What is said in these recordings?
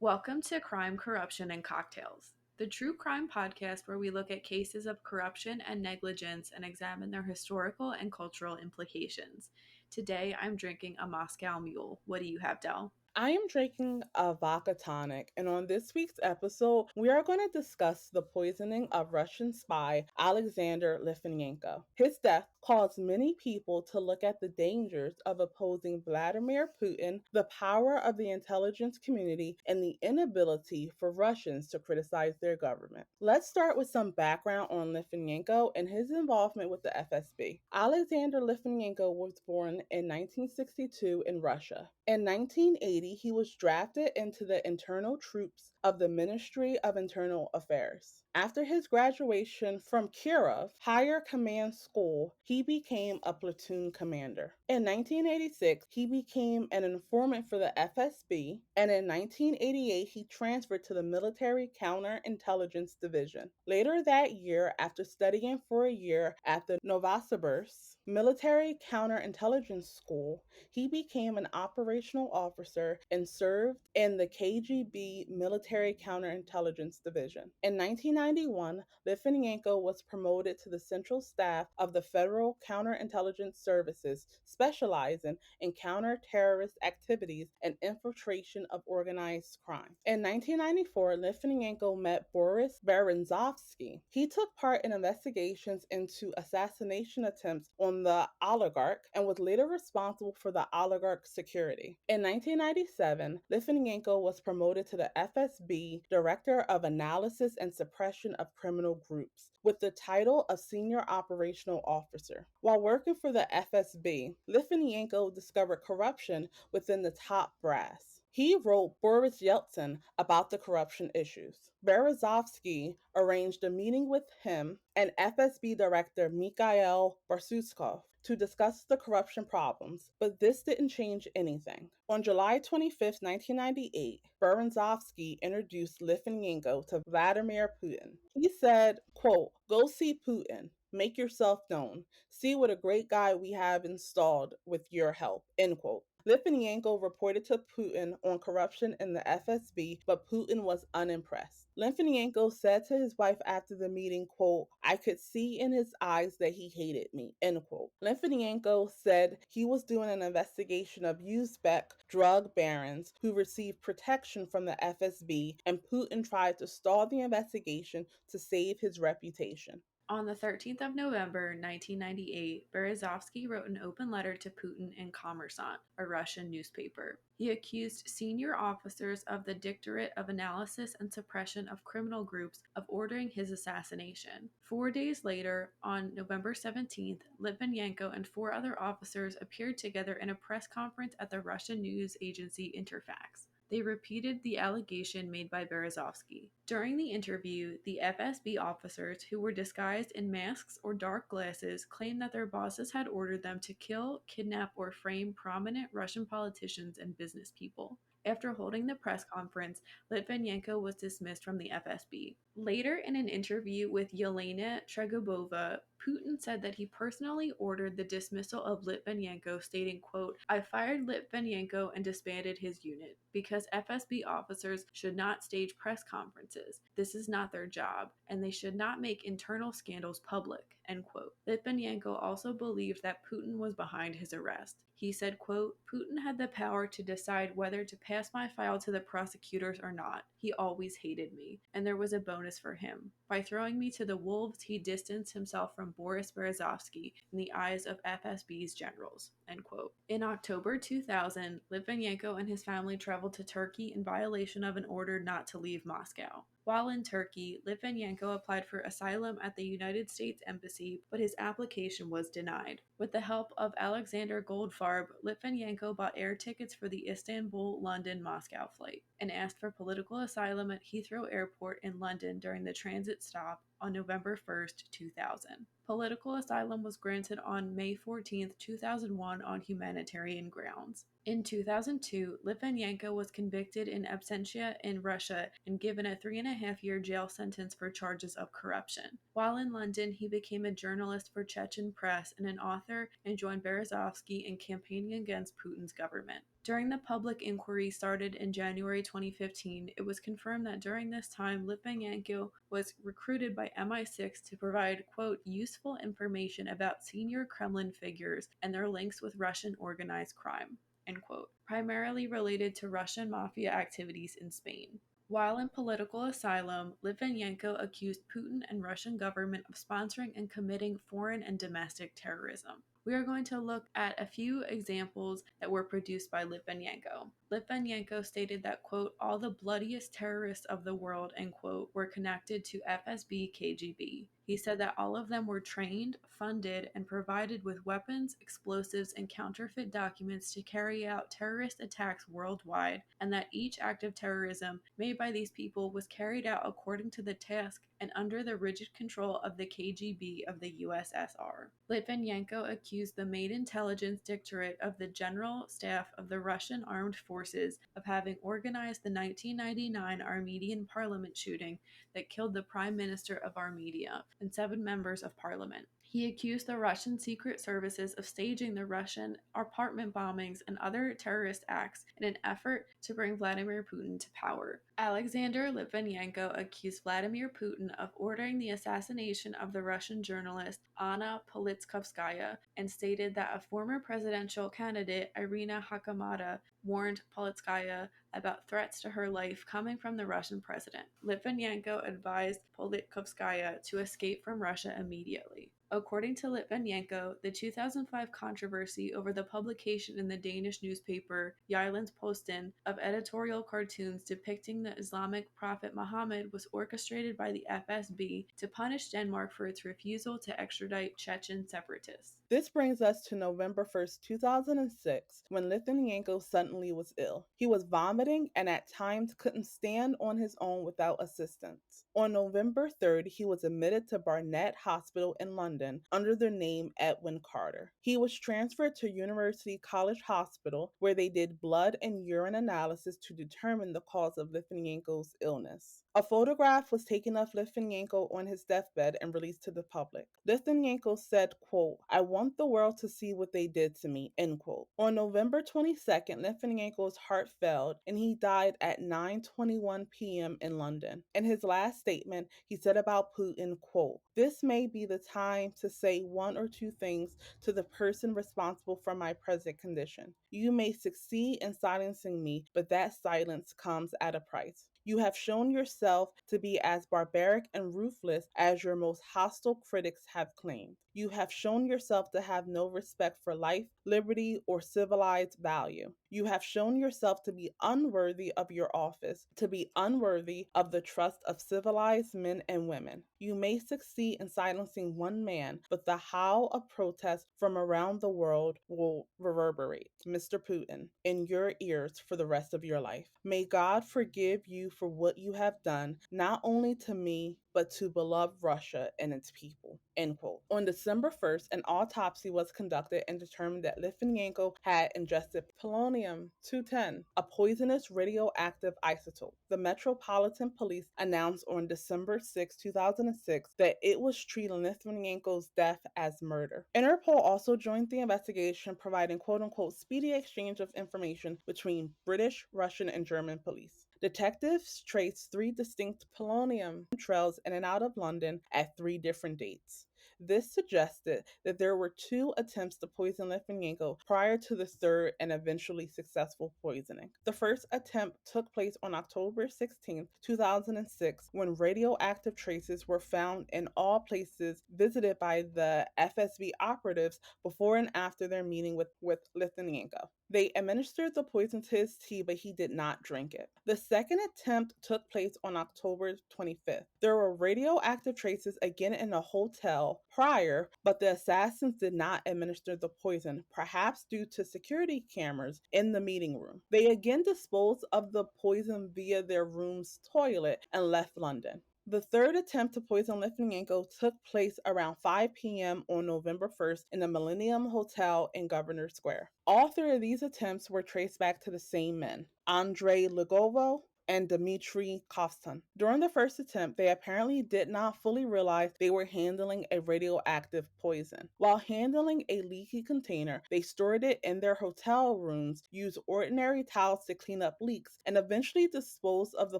Welcome to Crime, Corruption, and Cocktails, the true crime podcast where we look at cases of corruption and negligence and examine their historical and cultural implications. Today, I'm drinking a Moscow Mule. What do you have, Del? I am drinking a vodka tonic, and on this week's episode, we are going to discuss the poisoning of Russian spy Alexander Litvinenko. His death caused many people to look at the dangers of opposing Vladimir Putin, the power of the intelligence community, and the inability for Russians to criticize their government. Let's start with some background on Lyfinenko and his involvement with the FSB. Alexander Litvinenko was born in 1962 in Russia. In 1980, he was drafted into the internal troops of the Ministry of Internal Affairs. After his graduation from Kirov Higher Command School, he became a platoon commander. In 1986, he became an informant for the FSB, and in 1988, he transferred to the Military Counterintelligence Division. Later that year, after studying for a year at the Novosibirsk Military Counterintelligence School, he became an operational officer and served in the KGB Military Counterintelligence Division. In 1991, Lyfinenko was promoted to the Central Staff of the Federal Counterintelligence Services, specializing in counter-terrorist activities and infiltration of organized crime. In 1994, Lyfinenko met Boris Berezovsky. He took part in investigations into assassination attempts on the oligarch and was later responsible for the oligarch's security. In 1997, Lyfinenko was promoted to the FSB Director of Analysis and Suppression of Criminal Groups with the title of Senior Operational Officer. While working for the FSB, Lyfinenko discovered corruption within the top brass. He wrote Boris Yeltsin about the corruption issues. Berezovsky arranged a meeting with him and FSB Director Mikhail Barsuskov to discuss the corruption problems, but this didn't change anything. On July 25, 1998, Berezovsky introduced Lyfinenko to Vladimir Putin. He said, quote, "Go see Putin. Make yourself known. See what a great guy we have installed with your help," end quote. Litvinenko reported to Putin on corruption in the FSB, but Putin was unimpressed. Litvinenko said to his wife after the meeting, quote, "I could see in his eyes that he hated me," end quote. Litvinenko said he was doing an investigation of Uzbek drug barons who received protection from the FSB, and Putin tried to stall the investigation to save his reputation. On the 13th of November, 1998, Berezovsky wrote an open letter to Putin in Kommersant, a Russian newspaper. He accused senior officers of the Directorate of Analysis and Suppression of Criminal Groups of ordering his assassination. 4 days later, on November 17th, Litvinenko and 4 other officers appeared together in a press conference at the Russian news agency Interfax. They repeated the allegation made by Berezovsky. During the interview, the FSB officers, who were disguised in masks or dark glasses, claimed that their bosses had ordered them to kill, kidnap, or frame prominent Russian politicians and business people. After holding the press conference, Litvinenko was dismissed from the FSB. Later, in an interview with Yelena Tregubova, Putin said that he personally ordered the dismissal of Litvinenko, stating, quote, "I fired Litvinenko and disbanded his unit because FSB officers should not stage press conferences. This is not their job, and they should not make internal scandals public," end quote. Litvinenko also believed that Putin was behind his arrest. He said, quote, "Putin had the power to decide whether to pass my file to the prosecutors or not. He always hated me, and there was a bonus for him. By throwing me to the wolves, he distanced himself from Boris Berezovsky in the eyes of FSB's generals," end quote. In October 2000, Litvinenko and his family traveled to Turkey in violation of an order not to leave Moscow. While in Turkey, Litvinenko applied for asylum at the United States Embassy, but his application was denied. With the help of Alexander Goldfarb, Litvinenko bought air tickets for the Istanbul-London-Moscow flight and asked for political asylum at Heathrow Airport in London during the transit stop on November 1st, 2000. Political asylum was granted on May 14, 2001 on humanitarian grounds. In 2002, Litvinenko was convicted in absentia in Russia and given a 3.5-year jail sentence for charges of corruption. While in London, he became a journalist for Chechen Press and an author, and joined Berezovsky in campaigning against Putin's government. During the public inquiry started in January 2015, it was confirmed that during this time, Litvinenko was recruited by MI6 to provide, quote, useful information about senior Kremlin figures and their links with Russian organized crime, end quote, primarily related to Russian mafia activities in Spain. While in political asylum, Litvinenko accused Putin and Russian government of sponsoring and committing foreign and domestic terrorism. We are going to look at a few examples that were produced by Litvinenko. Litvinenko stated that, quote, all the bloodiest terrorists of the world, end quote, were connected to FSB KGB. He said that all of them were trained, funded, and provided with weapons, explosives, and counterfeit documents to carry out terrorist attacks worldwide, and that each act of terrorism made by these people was carried out according to the task and under the rigid control of the KGB of the USSR. Litvinenko accused the main intelligence directorate of the General Staff of the Russian Armed Forces of having organized the 1999 Armenian parliament shooting that killed the Prime Minister of Armenia and 7 members of parliament. He accused the Russian secret services of staging the Russian apartment bombings and other terrorist acts in an effort to bring Vladimir Putin to power. Alexander Litvinenko accused Vladimir Putin of ordering the assassination of the Russian journalist Anna Politkovskaya and stated that a former presidential candidate, Irina Hakamada, warned Politkovskaya about threats to her life coming from the Russian president. Litvinenko advised Politkovskaya to escape from Russia immediately. According to Litvinenko, the 2005 controversy over the publication in the Danish newspaper Jyllands-Posten of editorial cartoons depicting the Islamic prophet Muhammad was orchestrated by the FSB to punish Denmark for its refusal to extradite Chechen separatists. This brings us to November 1st, 2006, when Litvinenko suddenly was ill. He was vomiting and at times couldn't stand on his own without assistance. On November 3rd, he was admitted to Barnet Hospital in London under the name Edwin Carter. He was transferred to University College Hospital, where they did blood and urine analysis to determine the cause of Litvinenko's illness. A photograph was taken of Lyfinenko on his deathbed and released to the public. Lyfinenko said, quote, I want the world to see what they did to me, end quote. On November 22nd, Lyfinenko's heart failed and he died at 9:21 p.m. in London. In his last statement, he said about Putin, quote, this may be the time to say one or two things to the person responsible for my present condition. You may succeed in silencing me, but that silence comes at a price. You have shown yourself to be as barbaric and ruthless as your most hostile critics have claimed. You have shown yourself to have no respect for life, liberty, or civilized value. You have shown yourself to be unworthy of your office, to be unworthy of the trust of civilized men and women. You may succeed in silencing one man, but the howl of protest from around the world will reverberate, Mr. Putin, in your ears for the rest of your life. May God forgive you for what you have done, not only to me, but to beloved Russia and its people, end quote. On December 1st, an autopsy was conducted and determined that Litvinenko had ingested polonium-210, a poisonous radioactive isotope. The Metropolitan Police announced on December 6, 2006, that it was treating Litvinenko's death as murder. Interpol also joined the investigation, providing quote-unquote speedy exchange of information between British, Russian, and German police. Detectives traced 3 distinct polonium trails in and out of London at 3 different dates. This suggested that there were 2 attempts to poison Litvinenko prior to the third and eventually successful poisoning. The first attempt took place on October 16, 2006, when radioactive traces were found in all places visited by the FSB operatives before and after their meeting with Litvinenko. They administered the poison to his tea, but he did not drink it. The second attempt took place on October 25th. There were radioactive traces again in a hotel prior, but the assassins did not administer the poison, perhaps due to security cameras in the meeting room. They again disposed of the poison via their room's toilet and left London. The third attempt to poison Litvinenko took place around 5 p.m. on November 1st in the Millennium Hotel in Governor Square. All 3 of these attempts were traced back to the same men: Andrei Lugovo, and Dmitry Kovtun. During the first attempt, they apparently did not fully realize they were handling a radioactive poison. While handling a leaky container, they stored it in their hotel rooms, used ordinary towels to clean up leaks, and eventually disposed of the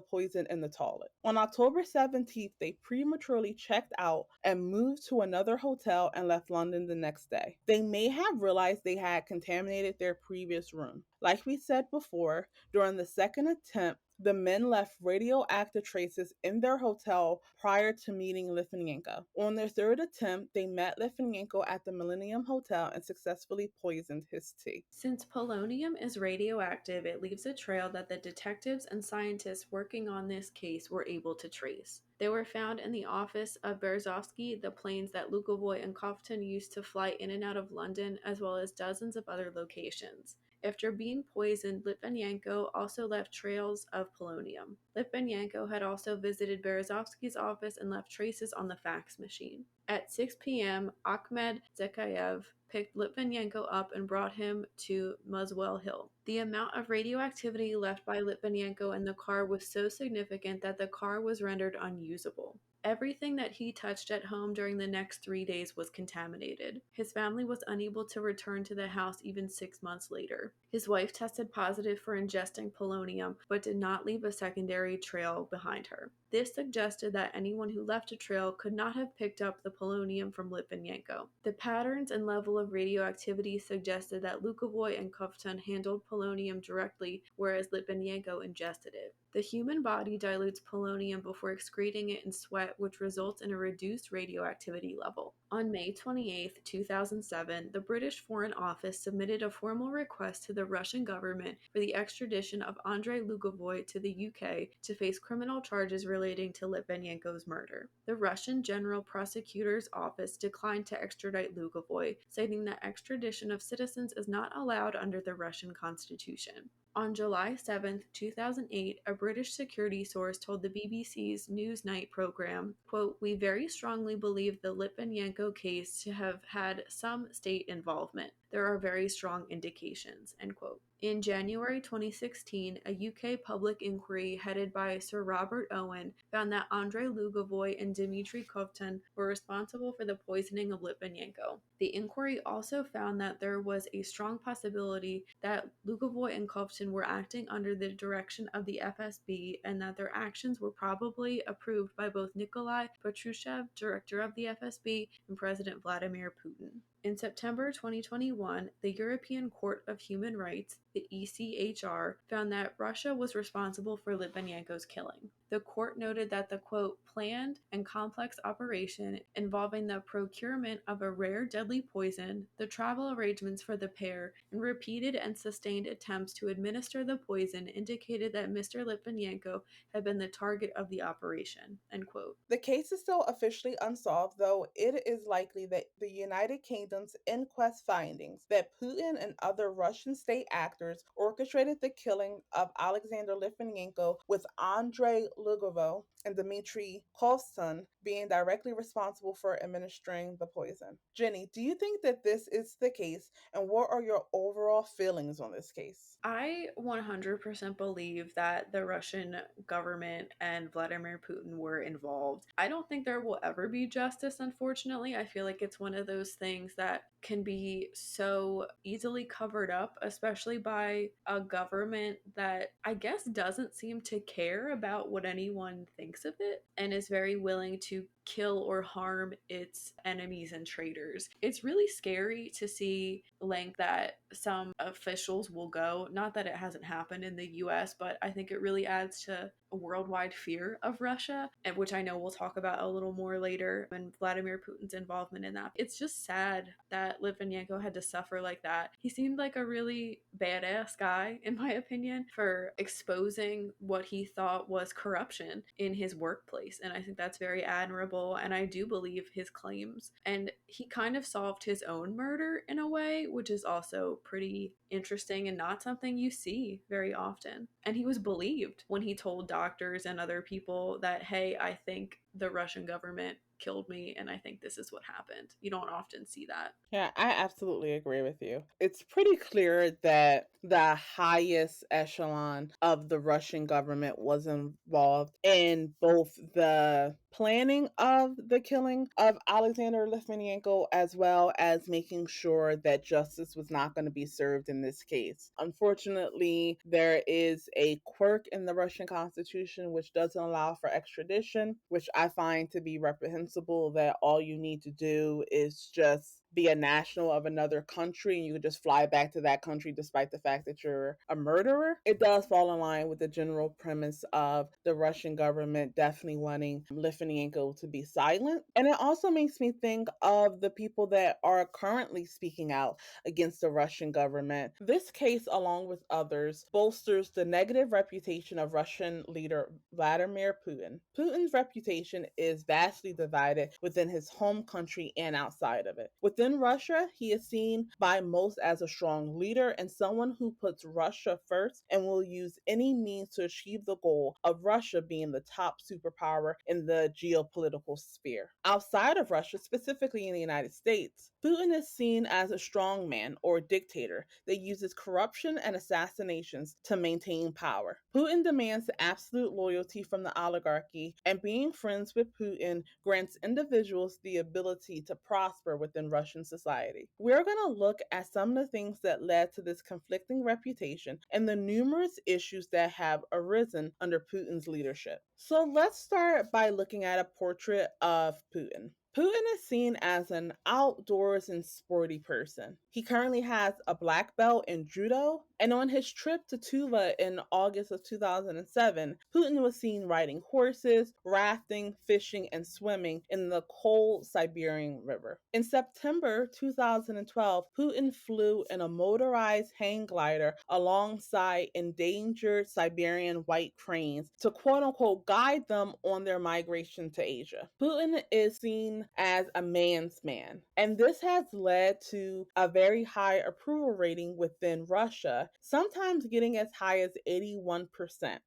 poison in the toilet. On October 17th, they prematurely checked out and moved to another hotel and left London the next day. They may have realized they had contaminated their previous room. Like we said before, during the second attempt, the men left radioactive traces in their hotel prior to meeting Litvinenko. On their third attempt, they met Litvinenko at the Millennium Hotel and successfully poisoned his tea. Since polonium is radioactive, it leaves a trail that the detectives and scientists working on this case were able to trace. They were found in the office of Berezovsky, the planes that Lukovoy and Kovtun used to fly in and out of London, as well as dozens of other locations. After being poisoned, Litvinenko also left trails of polonium. Litvinenko had also visited Berezovsky's office and left traces on the fax machine. At 6 p.m., Ahmed Zekayev picked Litvinenko up and brought him to Muswell Hill. The amount of radioactivity left by Litvinenko in the car was so significant that the car was rendered unusable. Everything that he touched at home during the next 3 days was contaminated. His family was unable to return to the house even 6 months later. His wife tested positive for ingesting polonium, but did not leave a secondary trail behind her. This suggested that anyone who left a trail could not have picked up the polonium from Litvinenko. The patterns and level of radioactivity suggested that Lukovoy and Kovtun handled polonium directly, whereas Litvinenko ingested it. The human body dilutes polonium before excreting it in sweat, which results in a reduced radioactivity level. On May 28, 2007, the British Foreign Office submitted a formal request to the Russian government for the extradition of Andrei Lugovoy to the UK to face criminal charges relating to Litvinenko's murder. The Russian General Prosecutor's Office declined to extradite Lugovoy, citing that extradition of citizens is not allowed under the Russian constitution. On July 7, 2008, a British security source told the BBC's Newsnight program, quote, "We very strongly believe the Litvinenko case to have had some state involvement. There are very strong indications," end quote. In January 2016, a UK public inquiry headed by Sir Robert Owen found that Andrei Lugovoy and Dmitry Kovtun were responsible for the poisoning of Litvinenko. The inquiry also found that there was a strong possibility that Lugovoy and Kovtun were acting under the direction of the FSB and that their actions were probably approved by both Nikolai Patrushev, director of the FSB, and President Vladimir Putin. In September 2021, the European Court of Human Rights, the ECHR, found that Russia was responsible for Litvinenko's killing. The court noted that the, quote, "planned and complex operation involving the procurement of a rare deadly poison, the travel arrangements for the pair, and repeated and sustained attempts to administer the poison indicated that Mr. Litvinenko had been the target of the operation," end quote. The case is still officially unsolved, though it is likely that the United Kingdom's inquest findings that Putin and other Russian state actors orchestrated the killing of Alexander Litvinenko, with Andrei Lugovoy and Dmitry Kovtun being directly responsible for administering the poison. Jenny, do you think that this is the case, and what are your overall feelings on this case? I 100% believe that the Russian government and Vladimir Putin were involved. I don't think there will ever be justice, unfortunately. I feel like it's one of those things that can be so easily covered up, especially by a government that I guess doesn't seem to care about what anyone thinks of it and is very willing to kill or harm its enemies and traitors. It's really scary to see length that some officials will go. Not that it hasn't happened in the US, but I think it really adds to a worldwide fear of Russia, and which I know we'll talk about a little more later, and Vladimir Putin's involvement in that. It's just sad that Litvinenko had to suffer like that. He seemed like a really badass guy, in my opinion, for exposing what he thought was corruption in his workplace, and I think that's very admirable, and I do believe his claims. And he kind of solved his own murder in a way, which is also pretty interesting and not something you see very often. And he was believed when he told doctors and other people that, hey, I think the Russian government killed me, and I think this is what happened. You don't often see that. Yeah, I absolutely agree with you. It's pretty clear that the highest echelon of the Russian government was involved in both the planning of the killing of Alexander Litvinenko as well as making sure that justice was not going to be served in this case. Unfortunately, there is a quirk in the Russian constitution which doesn't allow for extradition, which I find to be reprehensible, that all you need to do is just be a national of another country and you could just fly back to that country despite the fact that you're a murderer. It does fall in line with the general premise of the Russian government definitely wanting Litvinenko to be silent. And it also makes me think of the people that are currently speaking out against the Russian government. This case, along with others, bolsters the negative reputation of Russian leader Vladimir Putin. Putin's reputation is vastly divided within his home country and outside of it. Within Russia, he is seen by most as a strong leader and someone who puts Russia first and will use any means to achieve the goal of Russia being the top superpower in the geopolitical sphere. Outside of Russia, specifically in the United States, Putin is seen as a strongman or dictator that uses corruption and assassinations to maintain power. Putin demands absolute loyalty from the oligarchy, and being friends with Putin grants individuals the ability to prosper within Russian society. We're going to look at some of the things that led to this conflicting reputation and the numerous issues that have arisen under Putin's leadership. So let's start by looking at a portrait of Putin. Putin is seen as an outdoors and sporty person. He currently has a black belt in judo, and on his trip to Tuva in August of 2007, Putin was seen riding horses, rafting, fishing, and swimming in the cold Siberian river. In September 2012, Putin flew in a motorized hang glider alongside endangered Siberian white cranes to quote-unquote guide them on their migration to Asia. Putin is seen as a man's man, and this has led to a very high approval rating within Russia, sometimes getting as high as 81%.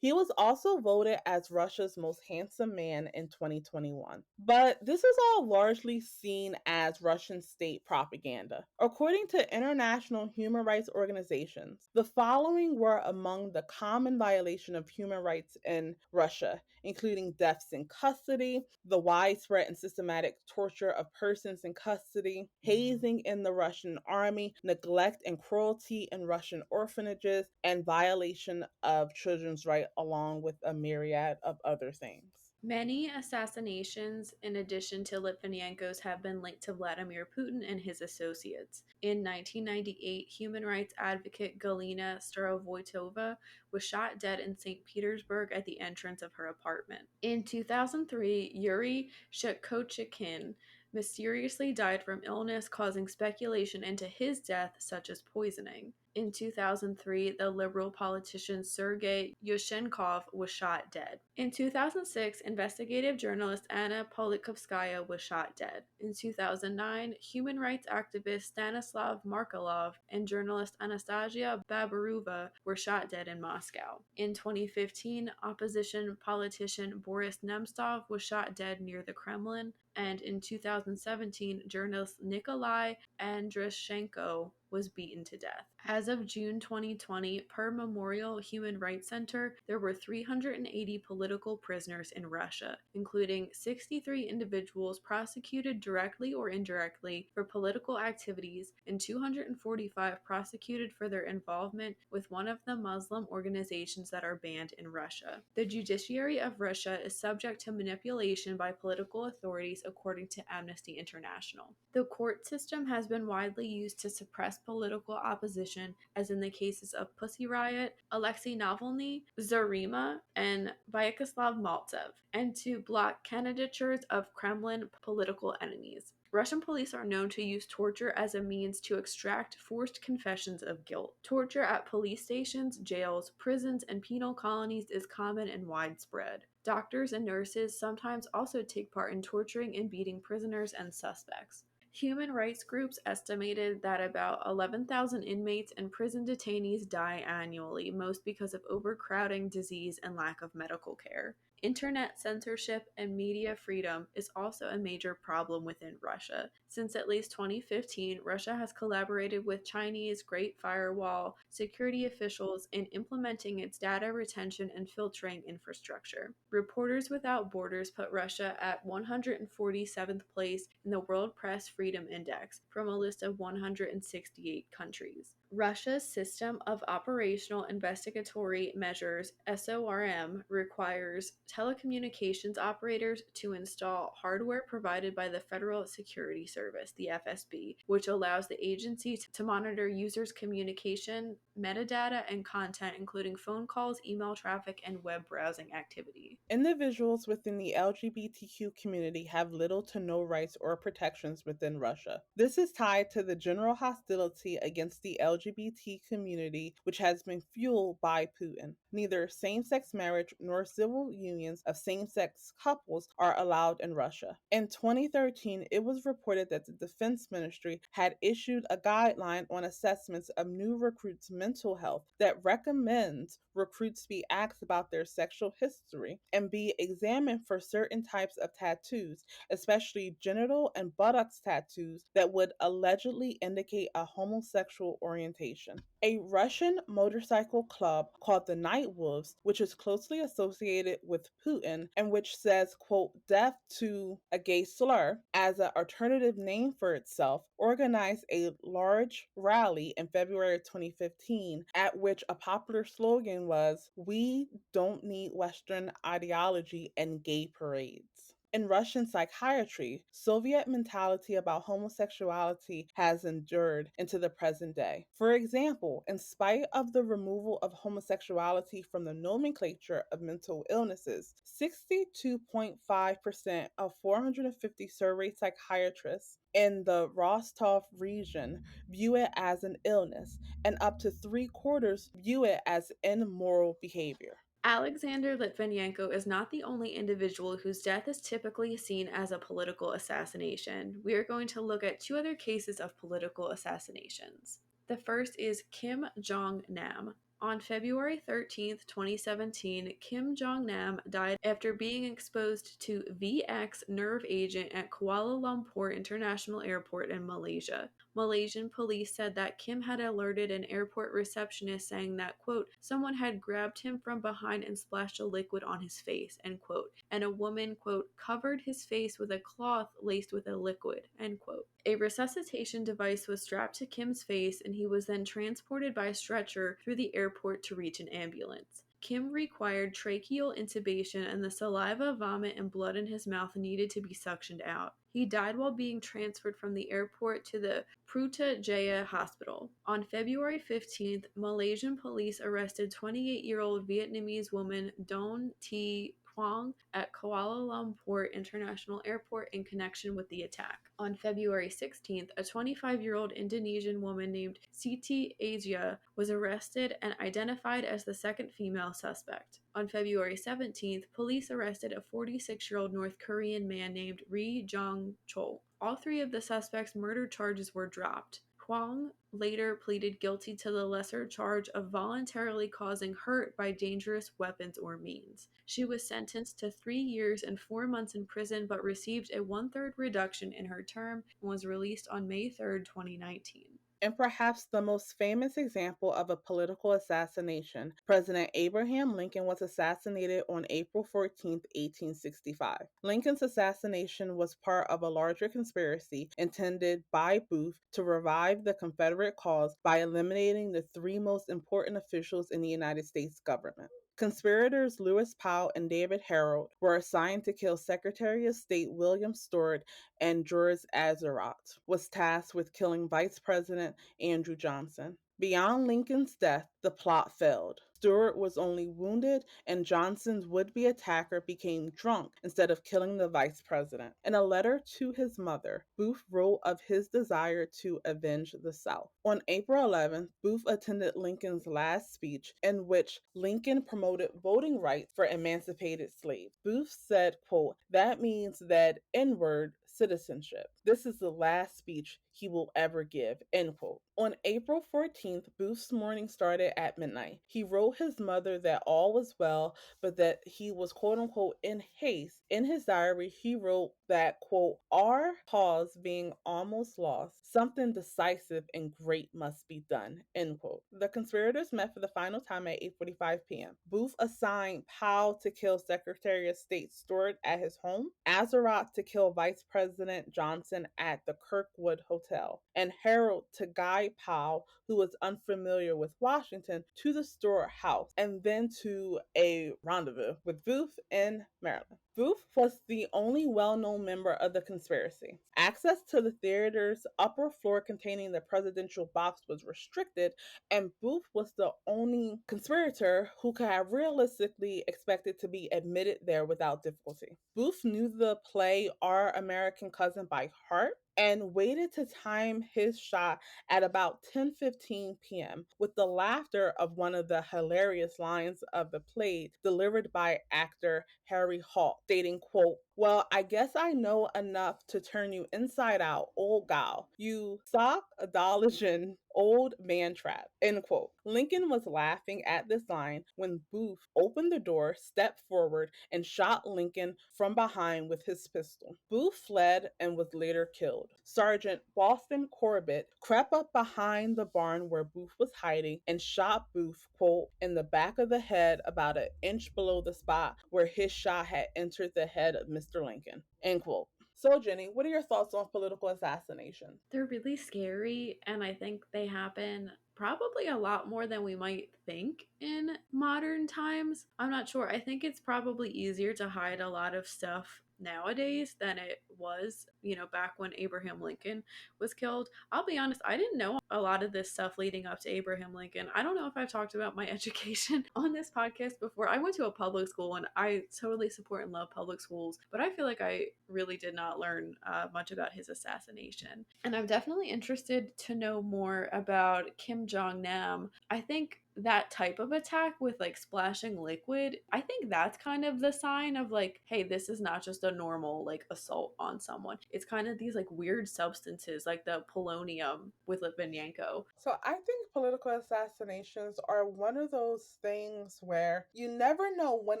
He was also voted as Russia's most handsome man in 2021. But this is all largely seen as Russian state propaganda. According to international human rights organizations, the following were among the common violation of human rights in Russia, including deaths in custody, the widespread and systematic torture of persons in custody, hazing in the Russian army, neglect and cruelty in Russian orphanages, and violation of children's rights, along with a myriad of other things. Many assassinations, in addition to Litvinenko's, have been linked to Vladimir Putin and his associates. In 1998, human rights advocate Galina Starovoitova was shot dead in St. Petersburg at the entrance of her apartment. In 2003, Yuri Shkochkin mysteriously died from illness, causing speculation into his death, such as poisoning. In 2003, the liberal politician Sergei Yushchenkov was shot dead. In 2006, investigative journalist Anna Politkovskaya was shot dead. In 2009, human rights activist Stanislav Markelov and journalist Anastasia Babarova were shot dead in Moscow. In 2015, opposition politician Boris Nemtsov was shot dead near the Kremlin. And in 2017, journalist Nikolai Andrushenko was beaten to death. As of June 2020, per Memorial Human Rights Center, there were 380 political prisoners in Russia, including 63 individuals prosecuted directly or indirectly for political activities and 245 prosecuted for their involvement with one of the Muslim organizations that are banned in Russia. The judiciary of Russia is subject to manipulation by political authorities, according to Amnesty International. The court system has been widely used to suppress political opposition, as in the cases of Pussy Riot, Alexei Navalny, Zarema, and Vyacheslav Maltsev, and to block candidatures of Kremlin political enemies. Russian police are known to use torture as a means to extract forced confessions of guilt. Torture at police stations, jails, prisons, and penal colonies is common and widespread. Doctors and nurses sometimes also take part in torturing and beating prisoners and suspects. Human rights groups estimated that about 11,000 inmates and prison detainees die annually, most because of overcrowding, disease, and lack of medical care. Internet censorship and media freedom is also a major problem within Russia. Since at least 2015, Russia has collaborated with Chinese Great Firewall security officials in implementing its data retention and filtering infrastructure. Reporters Without Borders put Russia at 147th place in the World Press Freedom Index from a list of 168 countries. Russia's System of Operational Investigatory Measures (SORM) requires telecommunications operators to install hardware provided by the Federal Security Service, the FSB, which allows the agency to monitor users' communication, metadata, and content, including phone calls, email traffic, and web browsing activity. Individuals within the LGBTQ community have little to no rights or protections within Russia. This is tied to the general hostility against the LGBT community, which has been fueled by Putin. Neither same sex marriage nor civil unions of same sex couples are allowed in Russia. In 2013, it was reported that the Defense Ministry had issued a guideline on assessments of new recruits' mental health that recommends recruits be asked about their sexual history and be examined for certain types of tattoos, especially genital and buttocks tattoos that would allegedly indicate a homosexual orientation. A Russian motorcycle club called the Night Wolves, which is closely associated with Putin and which says, quote, death to a gay slur as an alternative name for itself, organized a large rally in February 2015 at which a popular slogan was, "We don't need Western ideology and gay parades." In Russian psychiatry, Soviet mentality about homosexuality has endured into the present day. For example, in spite of the removal of homosexuality from the nomenclature of mental illnesses, 62.5% of 450 surveyed psychiatrists in the Rostov region view it as an illness, and up to three-quarters view it as immoral behavior. Alexander Litvinenko is not the only individual whose death is typically seen as a political assassination. We are going to look at two other cases of political assassinations. The first is Kim Jong-Nam. On February 13th, 2017, Kim Jong-Nam died after being exposed to VX nerve agent at Kuala Lumpur International Airport in Malaysia. Malaysian police said that Kim had alerted an airport receptionist saying that, quote, someone had grabbed him from behind and splashed a liquid on his face, end quote, and a woman, quote, covered his face with a cloth laced with a liquid, end quote. A resuscitation device was strapped to Kim's face, and he was then transported by stretcher through the airport to reach an ambulance. Kim required tracheal intubation, and the saliva, vomit, and blood in his mouth needed to be suctioned out. He died while being transferred from the airport to the Putrajaya Hospital. On February 15th, Malaysian police arrested 28-year-old Vietnamese woman Don T. Quang at Kuala Lumpur International Airport in connection with the attack. On February 16th, a 25-year-old Indonesian woman named Siti Asia was arrested and identified as the second female suspect. On February 17th, police arrested a 46-year-old North Korean man named Ri Jong-chol. All three of the suspects' murder charges were dropped. Huang later pleaded guilty to the lesser charge of voluntarily causing hurt by dangerous weapons or means. She was sentenced to 3 years and 4 months in prison but received a one-third reduction in her term and was released on May 3rd, 2019. In perhaps the most famous example of a political assassination, President Abraham Lincoln was assassinated on April 14, 1865. Lincoln's assassination was part of a larger conspiracy intended by Booth to revive the Confederate cause by eliminating the three most important officials in the United States government. Conspirators Lewis Powell and David Harold were assigned to kill Secretary of State William Stewart, and George Atzerodt was tasked with killing Vice President Andrew Johnson. Beyond Lincoln's death, the plot failed. Stewart was only wounded, and Johnson's would-be attacker became drunk instead of killing the vice president. In a letter to his mother, Booth wrote of his desire to avenge the South. On April 11th, Booth attended Lincoln's last speech, in which Lincoln promoted voting rights for emancipated slaves. Booth said, quote, "That means that inward citizenship. This is the last speech he will ever give," end quote. On April 14th, Booth's morning started at midnight. He wrote his mother that all was well, but that he was quote unquote in haste. In his diary, he wrote that, quote, our cause being almost lost, something decisive and great must be done, end quote. The conspirators met for the final time at 8:45 p.m. Booth assigned Powell to kill Secretary of State Stewart at his home, Azarat to kill Vice President Johnson at the Kirkwood Hotel, and Harold to guide Powell, who was unfamiliar with Washington, to the Stewart house, and then to a rendezvous with Booth in Maryland. Booth was the only well-known member of the conspiracy. Access to the theater's upper floor containing the presidential box was restricted, and Booth was the only conspirator who could have realistically expected to be admitted there without difficulty. Booth knew the play Our American Cousin by heart and waited to time his shot at about 10:15 p.m. with the laughter of one of the hilarious lines of the play delivered by actor Harry Hall, stating, quote, well, I guess I know enough to turn you inside out, old gal. You sock adolescent old man trap, end quote. Lincoln was laughing at this line when Booth opened the door, stepped forward, and shot Lincoln from behind with his pistol. Booth fled and was later killed. Sergeant Boston Corbett crept up behind the barn where Booth was hiding and shot Booth, quote, in the back of the head about an inch below the spot where his shot had entered the head of Mr. Lincoln, end quote. So, Jenny, what are your thoughts on political assassination? They're really scary, and I think they happen probably a lot more than we might think in modern times. I'm not sure. I think it's probably easier to hide a lot of stuff nowadays than it was, back when Abraham Lincoln was killed. I'll be honest, I didn't know a lot of this stuff leading up to Abraham Lincoln. I don't know if I've talked about my education on this podcast before. I went to a public school and I totally support and love public schools, but I feel like I really did not learn much about his assassination. And I'm definitely interested to know more about Kim Jong-Nam. I think that type of attack with like splashing liquid, I think that's kind of the sign of like, hey, this is not just a normal like assault on someone. It's kind of these like weird substances like the polonium with Litvinenko. So I think political assassinations are one of those things where you never know when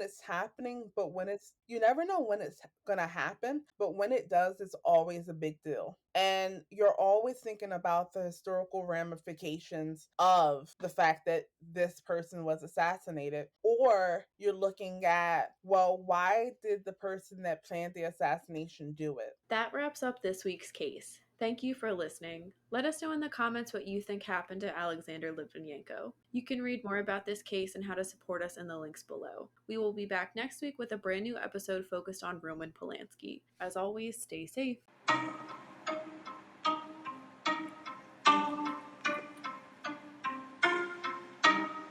it's happening, but you never know when it's gonna happen, but when it does, it's always a big deal. And you're always thinking about the historical ramifications of the fact that this person was assassinated. Or you're looking at, well, why did the person that planned the assassination do it? That wraps up this week's case. Thank you for listening. Let us know in the comments what you think happened to Alexander Litvinenko. You can read more about this case and how to support us in the links below. We will be back next week with a brand new episode focused on Roman Polanski. As always, stay safe.